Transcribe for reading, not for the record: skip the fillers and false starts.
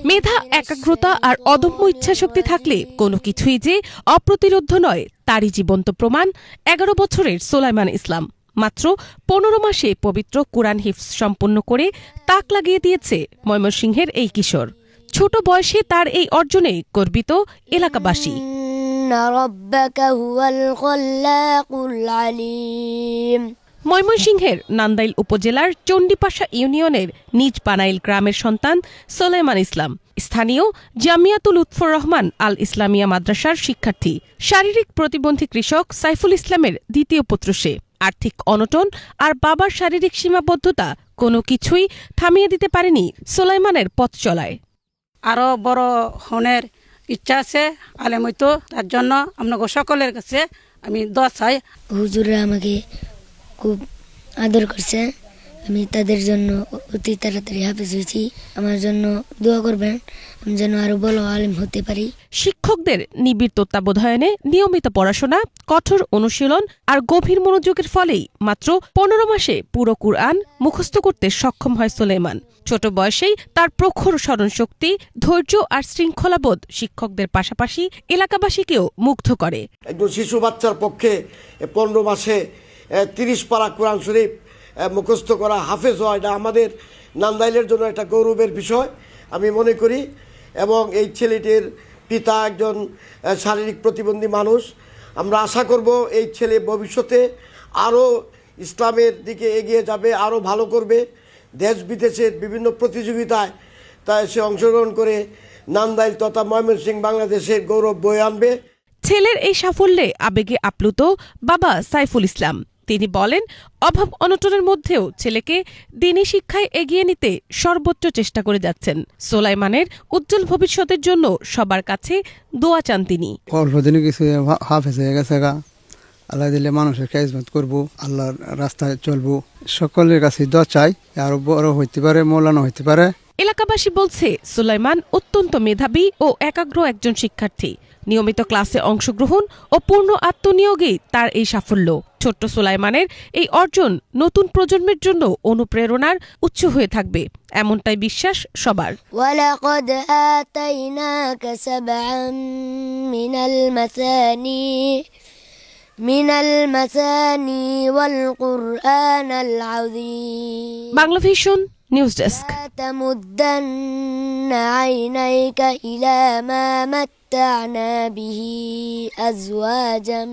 মেধা, একাগ্রতা আর অদম্য ইচ্ছাশক্তি থাকলে কোনো কিছুই যে অপ্রতিরোধ্য নয় তারই জীবন্ত প্রমাণ ১১ বছরের সোলাইমান ইসলাম। মাত্র ১৫ মাসে পবিত্র কুরআন হিফজ সম্পন্ন করে তাক লাগিয়ে দিয়েছে ময়মনসিংহের এই কিশোর। ছোট বয়সে তার এই অর্জনে গর্বিত এলাকাবাসী। ময়মনসিংহের নান্দাইল উপজেলার চণ্ডীপাশা ইউনিয়নের নিজ পানাইল গ্রামের সন্তান সোলাইমান ইসলাম স্থানীয় জামিয়াতুল লুৎফর রহমান আল ইসলামিয়া মাদ্রাসার শিক্ষার্থী। শারীরিক প্রতিবন্ধী কৃষক সাইফুল ইসলামের দ্বিতীয় পুত্র সে। আর্থিক অনটন আর বাবার শারীরিক সীমাবদ্ধতা কোনো কিছুই থামিয়ে দিতে পারেনি সোলাইমানের পথ চলায়। আরো বড় হনের ইচ্ছা আছে, আলেম হইতো। তার জন্য আপনাকে সকলের কাছে আমি দোয়া চাই। হুজুররা আমাকে খুব আদর করছে, আমি তাদের জন্য অতি তাড়াতাড়ি হাফেজ হয়েছি। আমার জন্য দোয়া করবেন, আমি যেন আরো বড় আলেম হতে পারি। শিক্ষকদের নিবিড় তত্ত্বাবধানে নিয়মিত পড়াশোনা, কঠোর অনুশীলন আর গভীর মনোযোগের ফলেই মাত্র ১৫ মাসে পুরো কুরআন মুখস্থ করতে সক্ষম হয় সোলাইমান। ছোট বয়সেই তার প্রখর স্মরণশক্তি, ধৈর্য আর শৃঙ্খলাবোধ শিক্ষকদের পাশাপাশি এলাকাবাসীকেও মুগ্ধ করে। একজন শিশু বাচ্চার পক্ষে ১৫ মাসে ৩০ পারা কোরআন শরীফ মুখস্থ করা, হাফেজ হওয়া, এটা আমাদের নান্দাইলের জন্য একটা গৌরবের বিষয় আমি মনে করি। এবং এই ছেলেটির পিতা একজন শারীরিক প্রতিবন্ধী মানুষ। আমরা আশা করব এই ছেলে ভবিষ্যতে আরও ইসলামের দিকে এগিয়ে যাবে, আরও ভালো করবে। দেশ বিদেশের বিভিন্ন প্রতিযোগিতায় তাই সে অংশগ্রহণ করে নান্দাইল তথা ময়মনসিংহ বাংলাদেশের গৌরব বয়ে আনবে। ছেলের এই সাফল্যে আবেগে আপ্লুত বাবা সাইফুল ইসলাম। তিনি বলেন, অভাব অনটনের মধ্যেও ছেলেকে দ্বীনি শিক্ষায় এগিয়ে নিতে সর্বোচ্চ চেষ্টা করে যাচ্ছেন। সোলাইমানের উজ্জ্বল ভবিষ্যতের জন্য সবার কাছে দোয়া চান তিনি। অল্প দিনে কিছু হাফেজ হয়ে গেছে, আল্লাহ দিলে মানুষের খেজমত করবো, আল্লাহর রাস্তায় চলবো। সকলের কাছে দোয়া চাই, আরো বড় হইতে পারে, মৌলানা হইতে পারে। এলাকাবাসী বলছে, সোলাইমান অত্যন্ত মেধাবী ও একাগ্র একজন শিক্ষার্থী। নিয়মিত ক্লাসে অংশগ্রহণ ও পূর্ণ আত্মনিয়োগেই তার এই সাফল্য। ছোট্ট সোলাইমানের এই অর্জন নতুন প্রজন্মের জন্য অনুপ্রেরণার উৎস হয়ে থাকবে, এমনটাই বিশ্বাস সবার। ওয়ালাকাদ আতাইনাকা সাবআন মিনাল মাসানি ওয়াল কুরআনাল আযীম। Bangla Vision news desk. তামুদ্দান্না আইনাইকা ইলা মা মাত্তা'না বিহি আজওয়াজাম